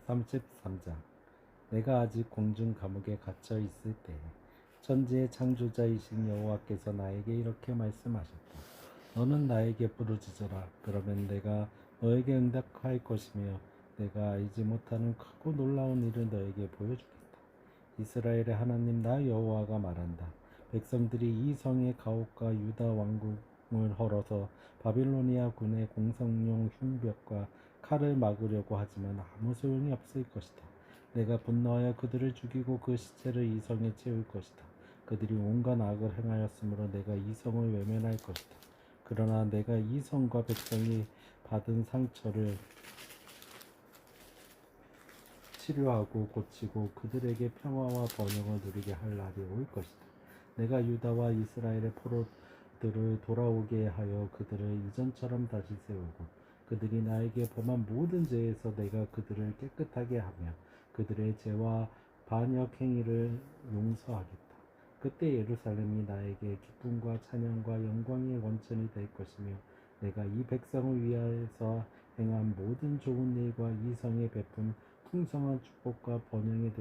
33장. 내가 아직 공중 감옥에 갇혀 있을 때 천지의 창조자이신 여호와께서 나에게 이렇게 말씀하셨다. 너는 나에게 부르짖어라. 그러면 내가 너에게 응답할 것이며 내가 알지 못하는 크고 놀라운 일을 너에게 보여주겠다. 이스라엘의 하나님 나 여호와가 말한다. 백성들이 이 성의 가옥과 유다 왕궁을 헐어서 바빌로니아 군의 공성용 흉벽과 칼을 막으려고 하지만 아무 소용이 없을 것이다. 내가 분노하여 그들을 죽이고 그 시체를 이 성에 채울 것이다. 그들이 온갖 악을 행하였으므로 내가 이 성을 외면할 것이다. 그러나 내가 이 성과 백성이 받은 상처를 치료하고 고치고 그들에게 평화와 번영을 누리게 할 날이 올 것이다. 내가 유다와 이스라엘의 포로들을 돌아오게 하여 그들을 이전처럼 다시 세우고 그들이 나에게 범한 모든 죄에서 내가 그들을 깨끗하게 하며 그들의 죄와 반역 행위를 용서하겠다. 그때 예루살렘이 나에게 기쁨과 찬양과 영광의 원천이 될 것이며 내가 이 백성을 위하여서 행한 모든 좋은 일과 이 성에 베푼 풍성한 축복과 번영에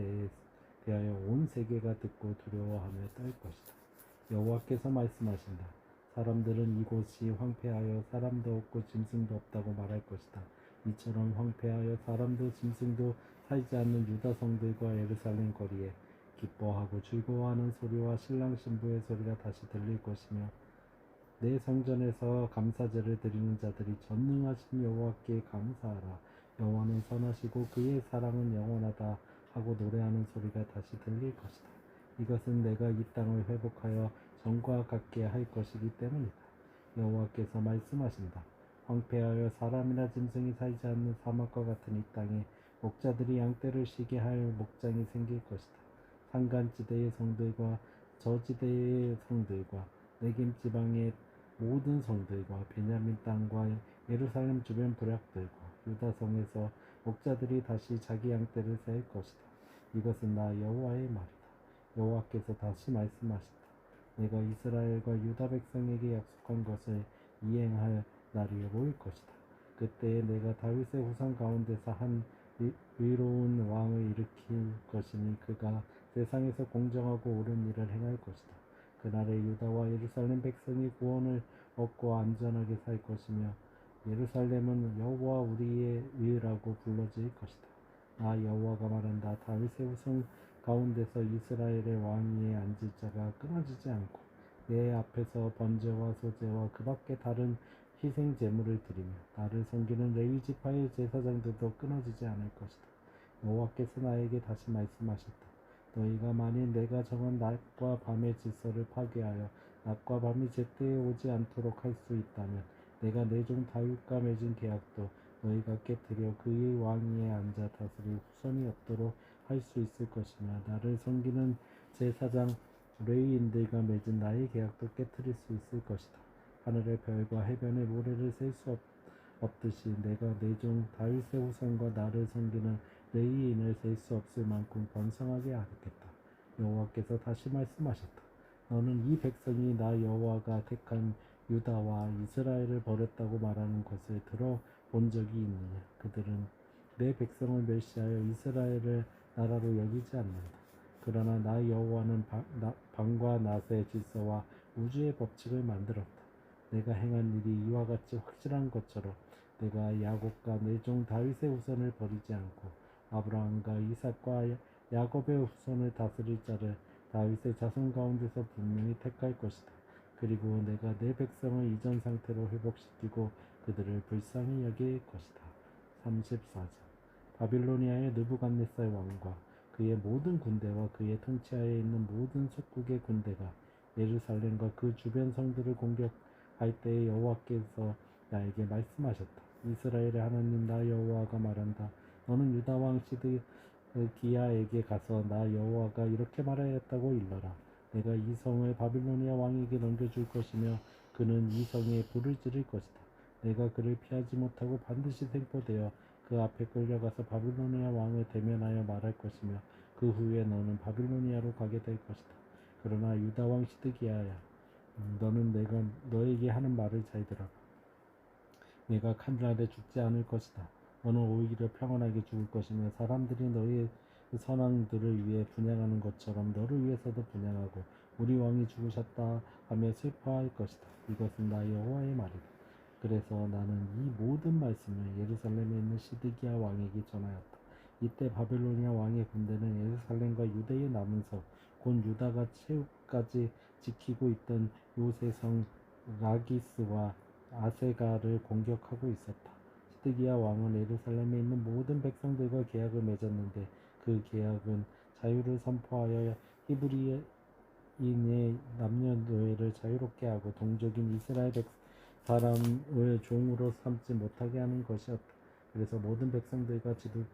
대하여 온 세계가 듣고 두려워하며 떨 것이다. 여호와께서 말씀하신다. 사람들은 이곳이 황폐하여 사람도 없고 짐승도 없다고 말할 것이다. 이처럼 황폐하여 사람도 짐승도 살지 않는 유다 성들과 예루살렘 거리에 기뻐하고 즐거워하는 소리와 신랑 신부의 소리가 다시 들릴 것이며 내 성전에서 감사제를 드리는 자들이 전능하신 여호와께 감사하라. 여호와는 선하시고 그의 사랑은 영원하다 하고 노래하는 소리가 다시 들릴 것이다. 이것은 내가 이 땅을 회복하여 전과 같게 할 것이기 때문이다. 여호와께서 말씀하신다. 황폐하여 사람이나 짐승이 살지 않는 사막과 같은 이 땅에 목자들이 양떼를 쉬게 할 목장이 생길 것이다. 산간지대의 성들과 저지대의 성들과 내김 지방의 모든 성들과 베냐민 땅과 예루살렘 주변 부략들과 유다 성에서 목자들이 다시 자기 양떼를 세울 것이다. 이것은 나 여호와의 말이다. 여호와께서 다시 말씀하신다. 내가 이스라엘과 유다 백성에게 약속한 것을 이행할 날이 올 것이다. 그때에 내가 다윗의 후손 가운데서 한 의로운 왕을 일으킬 것이니 그가 세상에서 공정하고 옳은 일을 행할 것이다. 그날에 유다와 예루살렘 백성이 구원을 얻고 안전하게 살 것이며 예루살렘은 여호와 우리의 의라고 불러질 것이다. 나 여호와가 말한다. 다윗의 후손 가운데서 이스라엘의 왕위에 앉을 자가 끊어지지 않고 내 앞에서 번제와 소제와 그 밖에 다른 희생 제물을 드리며 나를 섬기는 레위 지파의 제사장들도 끊어지지 않을 것이다. 여호와께서 나에게 다시 말씀하셨다. 너희가 만일 내가 정한 낮과 밤의 질서를 파괴하여 낮과 밤이 제때에 오지 않도록 할 수 있다면 내가 내 종 다윗과 맺은 계약도 너희가 깨뜨려 그의 왕위에 앉아 다스릴 후손이 없도록 할 수 있을 것이며 나를 섬기는 제사장 레위인들과 맺은 나의 계약도 깨뜨릴 수 있을 것이다. 하늘의 별과 해변의 모래를 셀 수 없듯이 내가 내 종 다윗의 후손과 나를 섬기는 레위인을 셀 수 없을 만큼 번성하게 하겠다. 여호와께서 다시 말씀하셨다. 너는 이 백성이 나 여호와가 택한 유다와 이스라엘을 버렸다고 말하는 것을 들어본 적이 있느냐? 그들은 내 백성을 멸시하여 이스라엘을 나라로 여기지 않는다. 그러나 나 여호와는 밤과 낮의 질서와 우주의 법칙을 만들었다. 내가 행한 일이 이와 같이 확실한 것처럼 내가 야곱과 내 종 다윗의 후손을 버리지 않고 아브라함과 이삭과 야곱의 후손을 다스릴 자를 다윗의 자손 가운데서 분명히 택할 것이다. 그리고 내가 내 백성을 이전 상태로 회복시키고 그들을 불쌍히 여길 것이다. 34절. 바빌로니아의 느부갓네살 왕과 그의 모든 군대와 그의 통치하에 있는 모든 속국의 군대가 예루살렘과 그 주변 성들을 공격할 때에 여호와께서 나에게 말씀하셨다. 이스라엘의 하나님 나 여호와가 말한다. 너는 유다 왕 시드기야에게 가서 나 여호와가 이렇게 말하였다고 일러라. 내가 이 성을 바빌로니아 왕에게 넘겨줄 것이며 그는 이 성에 불을 지를 것이다. 내가 그를 피하지 못하고 반드시 생포되어 그 앞에 끌려가서 바빌로니아 왕을 대면하여 말할 것이며 그 후에 너는 바빌로니아로 가게 될 것이다. 그러나 유다 왕 시드기야야, 너는 내가 너에게 하는 말을 잘 들어라. 내가 칼날에 죽지 않을 것이다. 너는 오히려 평안하게 죽을 것이며 사람들이 너의 선왕들을 위해 분향하는 것처럼 너를 위해서도 분향하고 우리 왕이 죽으셨다 하며 슬퍼할 것이다. 이것은 나 여호와의 말이다. 그래서 나는 이 모든 말씀을 예루살렘에 있는 시드기야 왕에게 전하였다. 이때 바빌로니아 왕의 군대는 예루살렘과 유대의 남은 성, 곧 유다가 최후까지 지키고 있던 요새성 라기스와 아세가를 공격하고 있었다. 시드기야 왕은 예루살렘에 있는 모든 백성들과 계약을 맺었는데 그 계약은 자유를 선포하여 히브리인의 남녀노예를 자유롭게 하고 동족인 이스라엘 사람을 종으로 삼지 못하게 하는 것이었다. 그래서 모든 백성들과 지도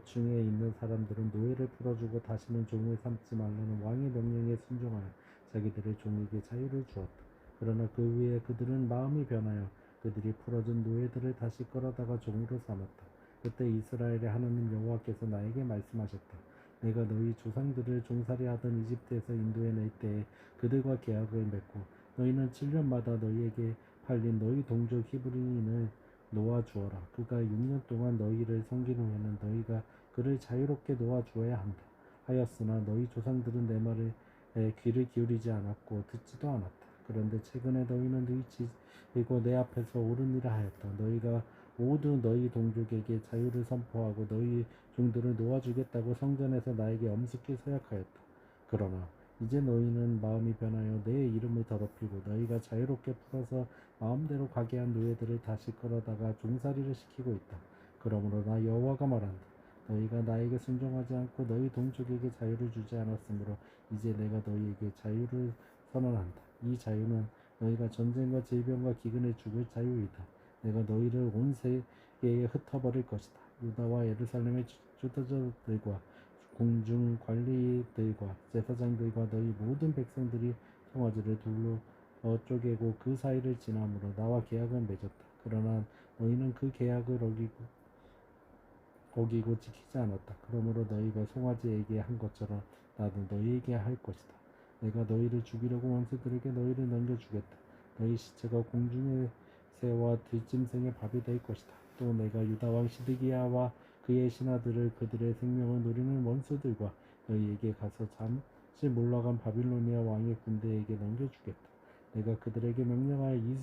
중에 있는 사람들은 노예를 풀어주고 다시는 종을 삼지 말라는 왕의 명령에 순종하여 자기들의 종에게 자유를 주었다. 그러나 그 후에 그들은 마음이 변하여 그들이 풀어준 노예들을 다시 끌어다가 종으로 삼았다. 그때 이스라엘의 하나님 여호와께서 나에게 말씀하셨다. 내가 너희 조상들을 종살이하던 이집트에서 인도해낼 때에 그들과 계약을 맺고 너희는 7년마다 너희에게 팔린 너희 동족 히브리인을 놓아주어라. 그가 6년 동안 너희를 섬긴 후에는 너희가 그를 자유롭게 놓아주어야 한다. 하였으나 너희 조상들은 내 말에 귀를 기울이지 않았고 듣지도 않았다. 그런데 최근에 너희는 의지이고 내 앞에서 옳은 일을 하였다. 너희가 모두 너희 동족에게 자유를 선포하고 너희 종들을 놓아주겠다고 성전에서 나에게 엄습히 서약하였다. 그러나 이제 너희는 마음이 변하여 내 이름을 더럽히고 너희가 자유롭게 풀어서 마음대로 가게 한 노예들을 다시 끌어다가 종살이를 시키고 있다. 그러므로 나 여호와가 말한다. 너희가 나에게 순종하지 않고 너희 동족에게 자유를 주지 않았으므로 이제 내가 너희에게 자유를 선언한다. 이 자유는 너희가 전쟁과 질병과 기근에 죽을 자유이다. 내가 너희를 온 세계에 흩어버릴 것이다. 유다와 예루살렘의 주도자들과 공중 관리들과 제사장들과 너희 모든 백성들이 송아지를 둘로 쪼개고 그 사이를 지나므로 나와 계약을 맺었다. 그러나 너희는 그 계약을 어기고 지키지 않았다. 그러므로 너희가 송아지에게 한 것처럼 나도 너희에게 할 것이다. 내가 너희를 죽이려고 원수들에게 너희를 넘겨주겠다. 너희 시체가 공중의 새와 들짐승의 밥이 될 것이다. 또 내가 유다 왕 시드기야와 그의 신하들을 그들의 생명을 노리는 원수들과 너희에게 가서 잠시 몰러간 바빌로니아 왕의 군대에게 넘겨주겠다. 내가 그들에게 명령하여 이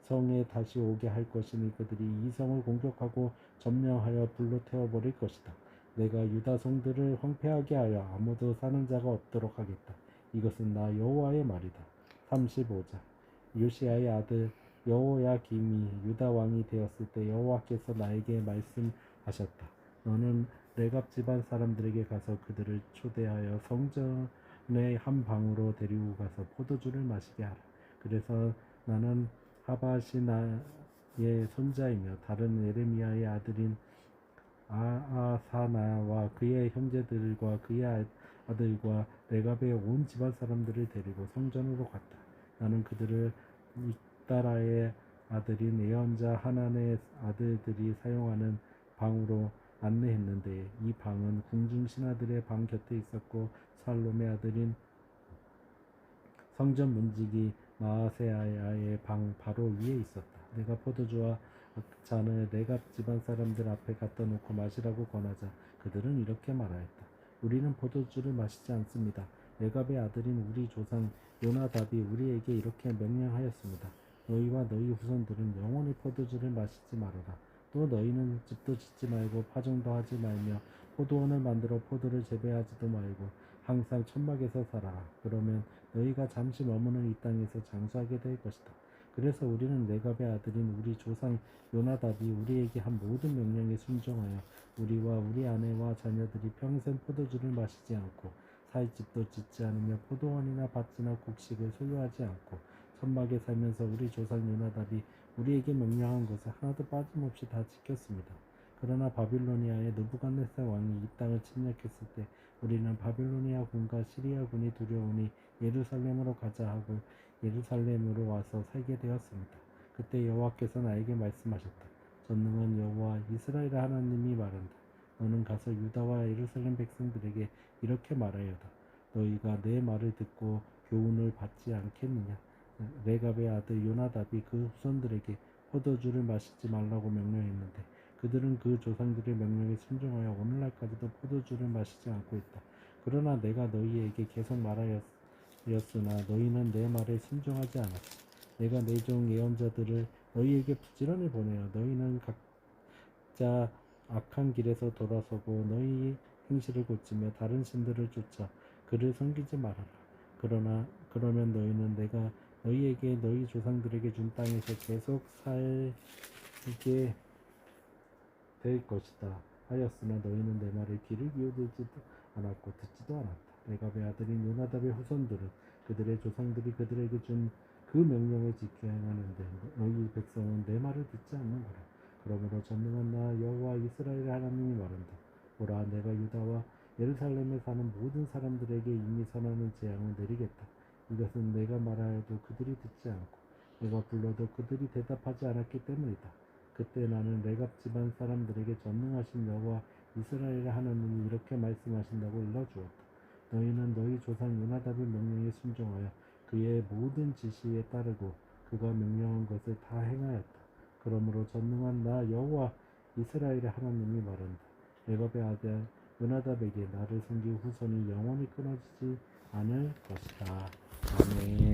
성에 다시 오게 할 것이니 그들이 이 성을 공격하고 점령하여 불로 태워버릴 것이다. 내가 유다 성들을 황폐하게 하여 아무도 사는 자가 없도록 하겠다. 이것은 나 여호와의 말이다. 35장 요시야의 아들 여호야김이 유다 왕이 되었을 때 여호와께서 나에게 말씀하셨다. 너는 레갑 집안 사람들에게 가서 그들을 초대하여 성전의 한 방으로 데리고 가서 포도주를 마시게 하라. 그래서 나는 하바시나의 손자이며 다른 예레미야의 아들인 아사나와 그의 형제들과 그의 아들과 레갑의 온 집안 사람들을 데리고 성전으로 갔다. 나는 그들을 익다라의 아들인 예언자 하난의 아들들이 사용하는 방으로 안내했는데 이 방은 궁중 신하들의 방 곁에 있었고 살롬의 아들인 성전 문지기 마아세야의 방 바로 위에 있었다. 내가 포도주와 잔을 레갑 집안 사람들 앞에 갖다 놓고 마시라고 권하자 그들은 이렇게 말하였다. 우리는 포도주를 마시지 않습니다. 레갑의 아들인 우리 조상 요나답이 우리에게 이렇게 명령하였습니다. 너희와 너희 후손들은 영원히 포도주를 마시지 말아라. 또 너희는 집도 짓지 말고 파종도 하지 말며 포도원을 만들어 포도를 재배하지도 말고 항상 천막에서 살아라. 그러면 너희가 잠시 머무는 이 땅에서 장수하게 될 것이다. 그래서 우리는 레갑의 아들인 우리 조상 요나답이 우리에게 한 모든 명령에 순종하여 우리와 우리 아내와 자녀들이 평생 포도주를 마시지 않고 살 집도 짓지 않으며 포도원이나 밭이나 곡식을 소유하지 않고 천막에 살면서 우리 조상 요나답이 우리에게 명령한 것을 하나도 빠짐없이 다 지켰습니다. 그러나 바빌로니아의 느부갓네살 왕이 이 땅을 침략했을 때 우리는 바빌로니아 군과 시리아 군이 두려우니 예루살렘으로 가자 하고 예루살렘으로 와서 살게 되었습니다. 그때 여호와께서 나에게 말씀하셨다. 전능한 여호와 이스라엘 하나님이 말한다. 너는 가서 유다와 예루살렘 백성들에게 이렇게 말하여다. 너희가 내 말을 듣고 교훈을 받지 않겠느냐? 레갑의 아들 요나답이 그 후손들에게 포도주를 마시지 말라고 명령했는데 그들은 그 조상들의 명령에 순종하여 오늘날까지도 포도주를 마시지 않고 있다. 그러나 내가 너희에게 계속 말하였으나 너희는 내 말에 순종하지 않았다. 내가 내 종 예언자들을 너희에게 부지런히 보내어 너희는 각자 악한 길에서 돌아서고 너희 행실을 고치며 다른 신들을 쫓아 그를 섬기지 말아라. 그러면 너희는 내가 너희에게 너희 조상들에게 준 땅에서 계속 살게 될 것이다 하였으나 너희는 내 말에 귀를 기울이지도 않았고 듣지도 않았다. 레갑의 아들인 요나답의 후손들은 그들의 조상들이 그들에게 준 그 명령을 지켜 행하는데 너희 백성은 내 말을 듣지 않는구나. 그러므로 전능한 나 여호와 이스라엘의 하나님이 말한다. 보라, 내가 유다와 예루살렘에 사는 모든 사람들에게 이미 선하는 재앙을 내리겠다. 이것은 내가 말하여도 그들이 듣지 않고 내가 불러도 그들이 대답하지 않았기 때문이다. 그때 나는 레갑 집안 사람들에게 전능하신 여호와 이스라엘의 하나님이 이렇게 말씀하신다고 일러주었다. 너희는 너희 조상 요나답의 명령에 순종하여 그의 모든 지시에 따르고 그가 명령한 것을 다 행하였다. 그러므로 전능한 나 여호와 이스라엘의 하나님이 말한다. 레갑의 아들 요나답에게 나를 섬길 후손이 영원히 끊어지지 않을 것이다. 아멘.